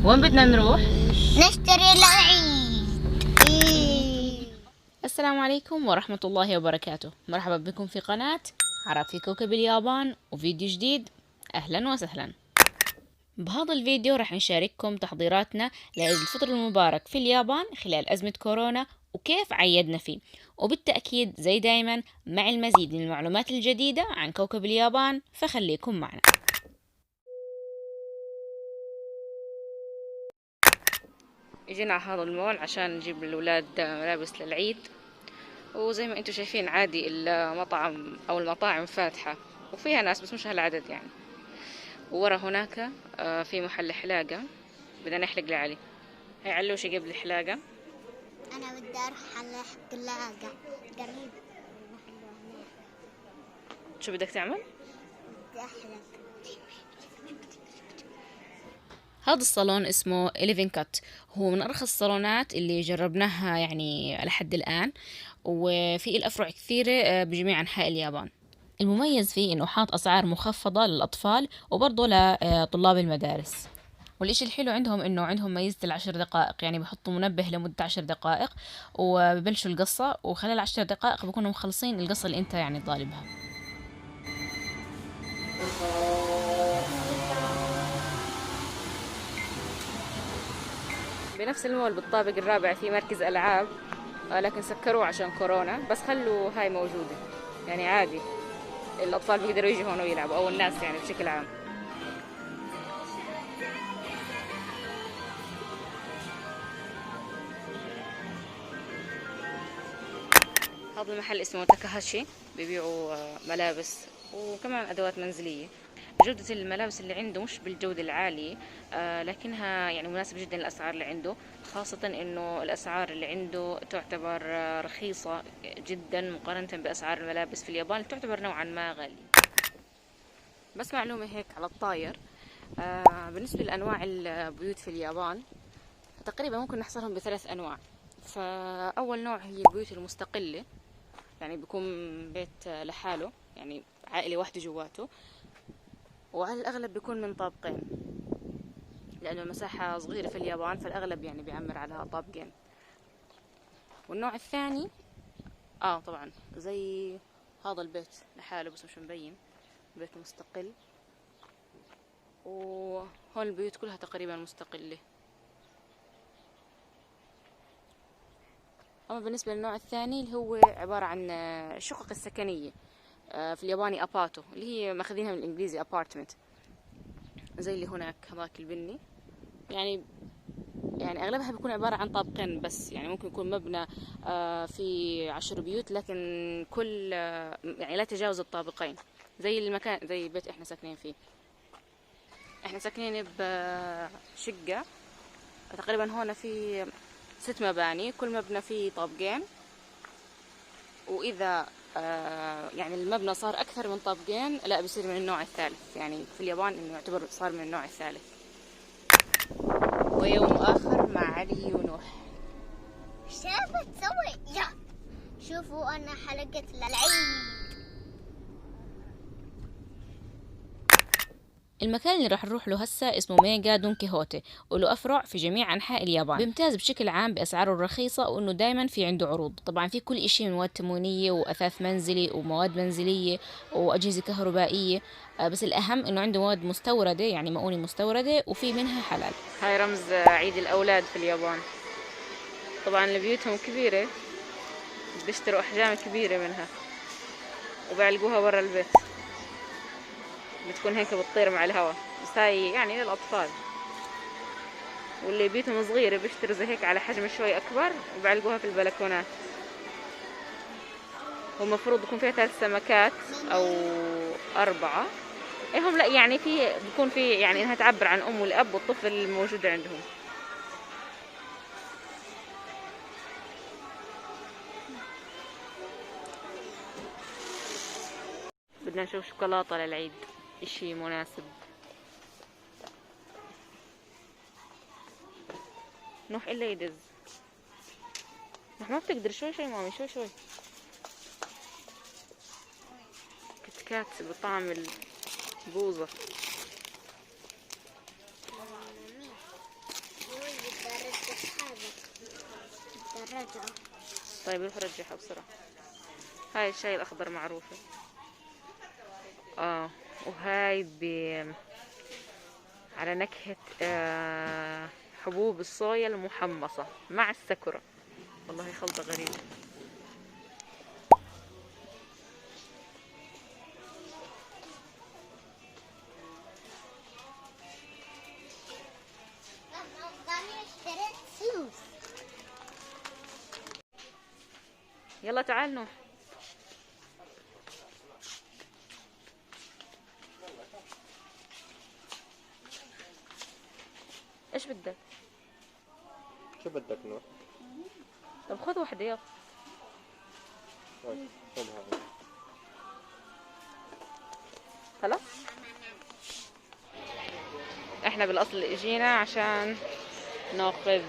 وين بدنا نروح؟ نشتري العيد. السلام عليكم ورحمة الله وبركاته. مرحبا بكم في قناة عرب في كوكب اليابان وفيديو جديد. أهلا وسهلا. بهذا الفيديو راح نشارككم تحضيراتنا لعيد الفطر المبارك في اليابان خلال أزمة كورونا وكيف عيدنا فيه، وبالتأكيد زي دايما مع المزيد من المعلومات الجديدة عن كوكب اليابان، فخليكم معنا. اجينا على هذا المول عشان نجيب للولاد ملابس للعيد، وزي ما انتم شايفين عادي المطعم او المطاعم فاتحة وفيها ناس بس مش هالعدد يعني. وورا هناك في محل حلاقة بدنا نحلق لعلي. هي علوش يجيب لي حلاقة. انا بدي اروح على حلاقة قريب. شو بدك تعمل؟ بدي احلق. هذا الصالون اسمه 11 كات، هو من أرخص الصالونات اللي جربناها يعني لحد الآن، وفي له أفرع كثيرة بجميع أنحاء اليابان. المميز فيه إنه حاط أسعار مخفضة للأطفال وبرضه لطلاب المدارس. والإشي الحلو عندهم إنه عندهم ميزة ال10 دقائق، يعني بحطوا منبه لمدة 10 دقائق وببلشوا القصة، وخلال 10 دقائق بكونوا مخلصين القصة اللي أنت يعني طالبها. بنفس المول بالطابق الرابع في مركز ألعاب، لكن سكروه عشان كورونا، بس خلوا هاي موجودة يعني عادي الأطفال بيقدروا يجوا هون ويلعبوا، أو الناس يعني بشكل عام. هذا المحل اسمه تاكاهاشي، بيبيعوا ملابس وكمان أدوات منزلية. جودة الملابس اللي عنده مش بالجودة العالية، لكنها يعني مناسبة جدا للأسعار اللي عنده، خاصة إنه الأسعار اللي عنده تعتبر رخيصة جدا مقارنة بأسعار الملابس في اليابان، تعتبر نوعا ما غالية. بس معلومة هيك على الطاير، بالنسبة لأنواع البيوت في اليابان تقريبا ممكن نحصرهم ب3 أنواع. فأول نوع هي البيوت المستقلة، يعني بيكون بيت لحاله، يعني عائلة واحدة جواته، وعلى الأغلب بيكون من طابقين لأنه المساحة صغيرة في اليابان، فالأغلب يعني بيعمر على طابقين. والنوع الثاني طبعا زي هذا البيت لحاله بس مش مبين، بيت مستقل. وهون البيوت كلها تقريبا مستقلة. أما بالنسبة للنوع الثاني اللي هو عبارة عن الشقق السكنية، في الياباني أباتو، اللي هي ماخذينها من الإنجليزي أبارتمنت، زي اللي هناك هذاك البني. يعني أغلبها بيكون عبارة عن طابقين بس، يعني ممكن يكون مبنى في 10 بيوت، لكن كل يعني لا تجاوز الطابقين، زي المكان زي بيت إحنا ساكنين فيه. إحنا ساكنين بشقة تقريبا هون في 6 مباني، كل مبنى فيه طابقين. وإذا يعني المبنى صار أكثر من طابقين لا بيصير من النوع الثالث، يعني في اليابان إنه يعتبر صار من النوع الثالث. ويوم آخر مع علي ونوح. ايش تسوي؟ يا شوفوا انا حلقت للعيد. المكان اللي راح نروح له هسا اسمه ميجا دون كيهوتي، وله أفرع في جميع أنحاء اليابان. بيمتاز بشكل عام بأسعاره الرخيصة، وإنه دايما في عنده عروض. طبعا في كل إشي من مواد تموينية وأثاث منزلي ومواد منزلية وأجهزة كهربائية، بس الأهم إنه عنده مواد مستوردة، يعني مؤونة مستوردة، وفي منها حلال. هاي رمز عيد الأولاد في اليابان. طبعا بيوتهم كبيرة، بيشتروا أحجام كبيرة منها وبيعلقوها برا البيت، بتكون هيك بتطير مع الهواء، بس هاي يعني للأطفال. واللي بيتهم صغيرة بيشتروا زي هيك على حجم شوي أكبر وبيعلقوها في البلكونات. ومفروض يكون فيها 3 سمكات أو 4. هم لا يعني بيكون في يعني إنها تعبر عن أم والأب والطفل الموجود عندهم. بدنا نشوف شوكولاتة للعيد، إشي مناسب. نوح إلا يدز. نوح ما بتقدر، شوي مامي، شوي. كتكات بطعم البوظة. رجعه. طيب روح رجعها بسرعة. هاي الشاي الأخضر معروفة. وهاي على نكهة حبوب الصويا المحمصة مع السكرة. والله خلطة غريبة. يلا تعال نوح. ايش بدك؟ شو بدك نوح؟ طب خذ وحدة يلا. طيب خذها. خلاص. احنا بالاصل اجينا عشان ناخذ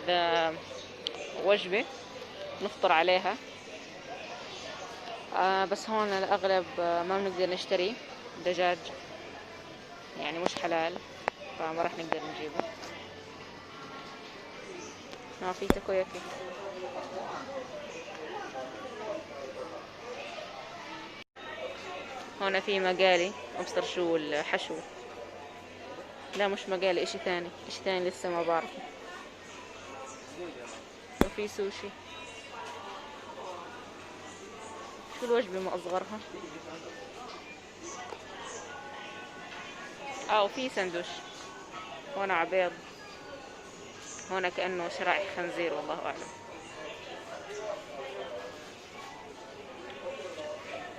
وجبة نفطر عليها. بس هون الاغلب ما بنقدر نشتري دجاج، يعني مش حلال، فما راح نقدر نجيبه. في تاكوياكي. هون في مقالي، ابصر شو الحشو. لا مش مقالي، اشي ثاني لسه ما بعرفه. وفي سوشي. شو الوجبة ما اصغرها. وفي سندوش. هون عبيض، هون كأنه شرائح خنزير، والله أعلم.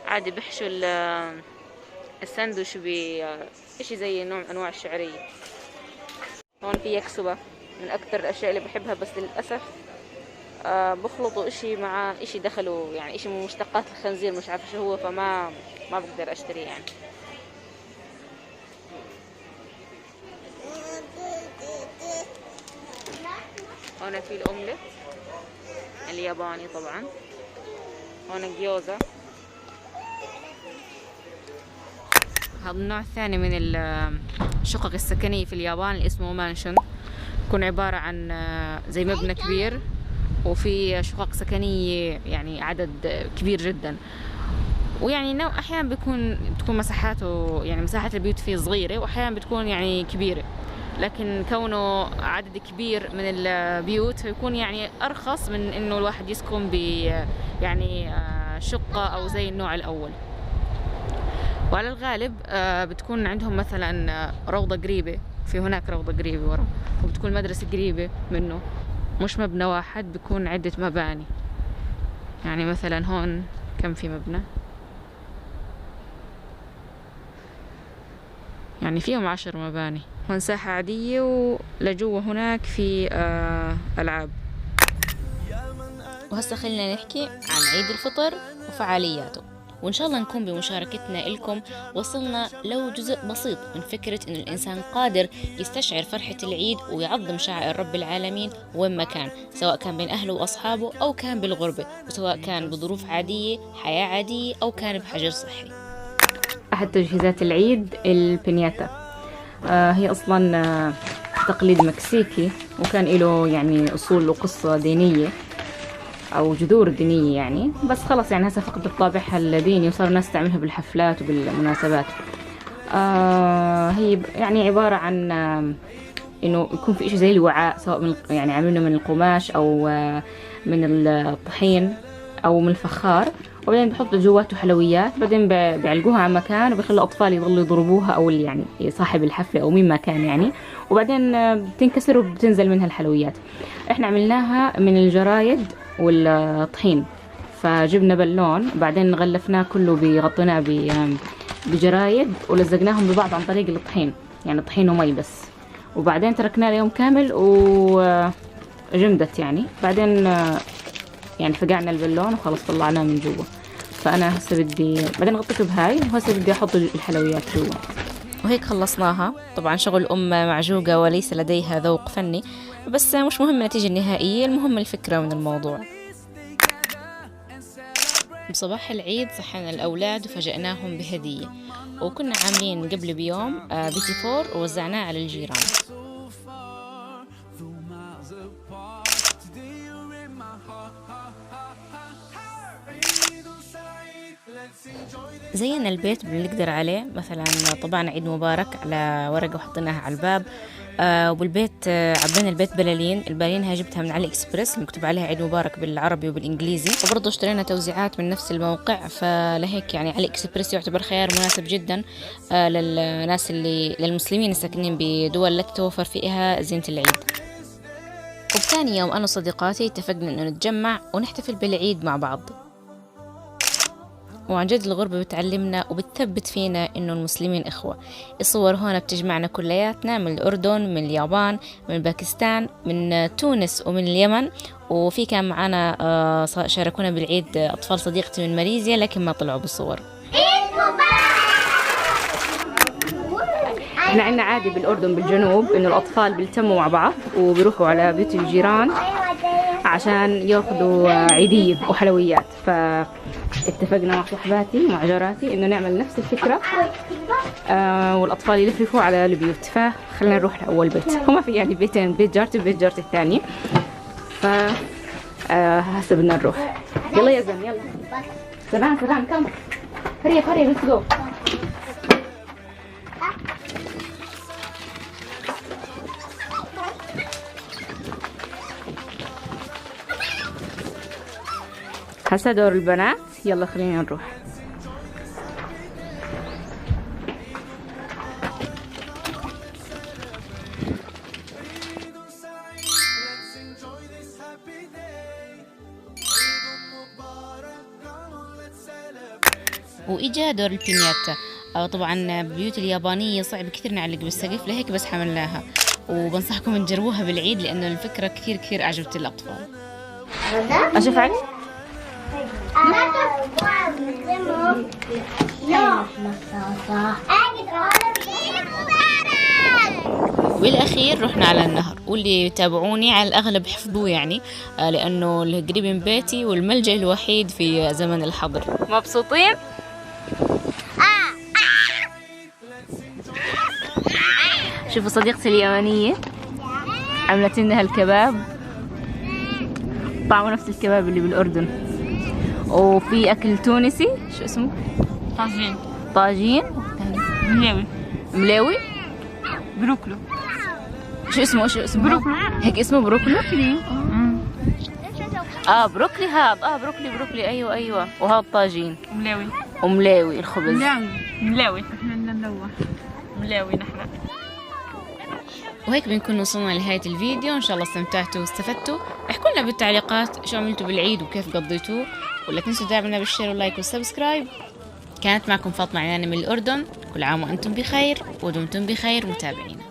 عادي بحشوا الساندوش بإشي زي نوع من أنواع الشعرية. هون في يكسبة، من أكتر الأشياء اللي بحبها، بس للأسف بخلطوا إشي مع إشي، دخلوا يعني إشي من مشتقات الخنزير، مش عارفة شو هو، فما بقدر أشتريه يعني. هون في الأومليت الياباني طبعا. هون الجيوزا. هذا النوع الثاني من الشقق السكنية في اليابان اللي اسمه مانشن. يكون عبارة عن زي مبنى كبير، وفي شقق سكنية يعني عدد كبير جدا. ويعني أحيانا بتكون مساحاته، يعني مساحة البيوت فيه صغيرة، وأحيانا بتكون يعني كبيرة. لكن كونه عدد كبير من البيوت فيكون يعني أرخص من إنه الواحد يسكن يعني شقة أو زي النوع الأول. وعلى الغالب بتكون عندهم مثلا روضة قريبة، في هناك روضة قريبة ورا، وبتكون مدرسة قريبة منه. مش مبنى واحد، بيكون عدة مباني. يعني مثلا هون كم في مبنى، يعني فيهم 10 مباني. هون ساحة عادية، ولجوا هناك في ألعاب. وهسه خلينا نحكي عن عيد الفطر وفعالياته، وإن شاء الله نكون بمشاركتنا لكم وصلنا لو جزء بسيط من فكرة إنه الإنسان قادر يستشعر فرحة العيد ويعظم شعائر رب العالمين وين ما كان، سواء كان بين أهله وأصحابه أو كان بالغربة، وسواء كان بظروف عادية، حياة عادية، أو كان بحجر صحي. أحد تجهيزات العيد البينياتا. هي أصلا تقليد مكسيكي، وكان له يعني أصول وقصة دينية أو جذور دينية يعني، بس خلص يعني هسه فقدت طابعها الديني، وصار الناس تعملها بالحفلات وبالمناسبات. هي يعني عبارة عن إنه يكون في إشي زي الوعاء، سواء من يعني عاملينه من القماش أو من الطحين أو من الفخار، وبعدين بحطوا جواته حلويات، بعدين بيعلقوها على مكان، وبيخلوا الأطفال يضلوا يضربوها، أو يعني صاحب الحفلة أو مين ما كان يعني، وبعدين بتنكسر وبتنزل منها الحلويات. إحنا عملناها من الجرايد والطحين، فجبنا بالون، بعدين غلفناه كله، بغطيناه بجرايد، ولزقناهم ببعض عن طريق الطحين، يعني طحين ومي بس، وبعدين تركناه ليوم كامل وجمدت يعني. بعدين يعني فقعنا البالون وخلص طلعناه من جوا. فأنا هسه بعدين غطيته بهاي، وهسه بدي أحط الحلويات جوا. وهيك خلصناها. طبعا شغل أم معجوقة وليس لديها ذوق فني، بس مش مهم النتيجة النهائية، المهم الفكرة من الموضوع. بصباح العيد صحينا الأولاد وفاجأناهم بهدية، وكنا عاملين قبل بيوم بيتي فور ووزعناه على الجيران. زينا البيت باللي نقدر عليه، مثلا طبعا عيد مبارك على ورقة وحطيناها على الباب. وبالبيت عبينا البيت بلالين. البلالين هاي جبتها من علي اكسبرس، مكتوب عليها عيد مبارك بالعربي وبالانجليزي، وبرضه اشترينا توزيعات من نفس الموقع. فلهيك يعني علي اكسبرس يعتبر خيار مناسب جدا للناس للمسلمين الساكنين بدول لا تتوفر فيها زينة العيد. وبثاني يوم أنا وصديقاتي اتفقنا إنه نتجمع ونحتفل بالعيد مع بعض. وعن جد الغربة بتعلمنا وبتثبت فينا إنه المسلمين إخوة. الصور هنا بتجمعنا كلياتنا، من الأردن، من اليابان، من باكستان، من تونس، ومن اليمن. وفي كان معنا شاركونا بالعيد أطفال صديقتي من ماليزيا، لكن ما طلعوا بالصور. احنا عندنا عادي بالأردن بالجنوب إنه الأطفال بيلتموا مع بعض وبيروحوا على بيوت الجيران عشان ياخذوا عيدية وحلويات. فاتفقنا مع صحباتي ومع جاراتي إنه نعمل نفس الفكرة، والأطفال يلفلفوا على البيوت. فخلينا نروح لأول بيت. هما في يعني بيتين، بيت جارتي وبيت جارتي الثانية. هسه بدنا نروح. يلا يا زلمة يلا. سلام كم. هري ليتس جو. هسه دور البنات. يلا خلينا نروح. وإجا دور البينياتا. طبعا بيوت اليابانية صعب كثير نعلق بالسقف، لهيك بس حملناها. وبنصحكم تجربوها بالعيد لأنه الفكرة كثير أعجبت الأطفال. أشوف علي. وبالأخير رحنا على النهر، واللي يتابعوني على الأغلب حفظوه يعني، لأنه القريب من بيتي والملجأ الوحيد في زمن الحظر. مبسوطين؟ شوفوا صديقتي اليمنية عملت لنا هالكباب، طعمه نفس الكباب اللي بالأردن. وفي أكل تونسي شو اسمه؟ طاجين ملاوي بروكلو. شو اسمه بروكلو. هيك اسمه بروكلو. بروكلي هذا. بروكلي ايوه. وهذا طاجين وملاوي الخبز. ملاوي احنا نلوح ملاوي نحن. وهيك بنكون وصلنا لنهاية الفيديو. إن شاء الله استمتعتوا واستفدتوا. احكوا لنا بالتعليقات شو عملتوا بالعيد وكيف قضيتوه، ولا تنسوا تدعمنا بالشير واللايك والسبسكرايب. كانت معكم فاطمة عناني من الأردن. كل عام وأنتم بخير ودمتم بخير متابعينا.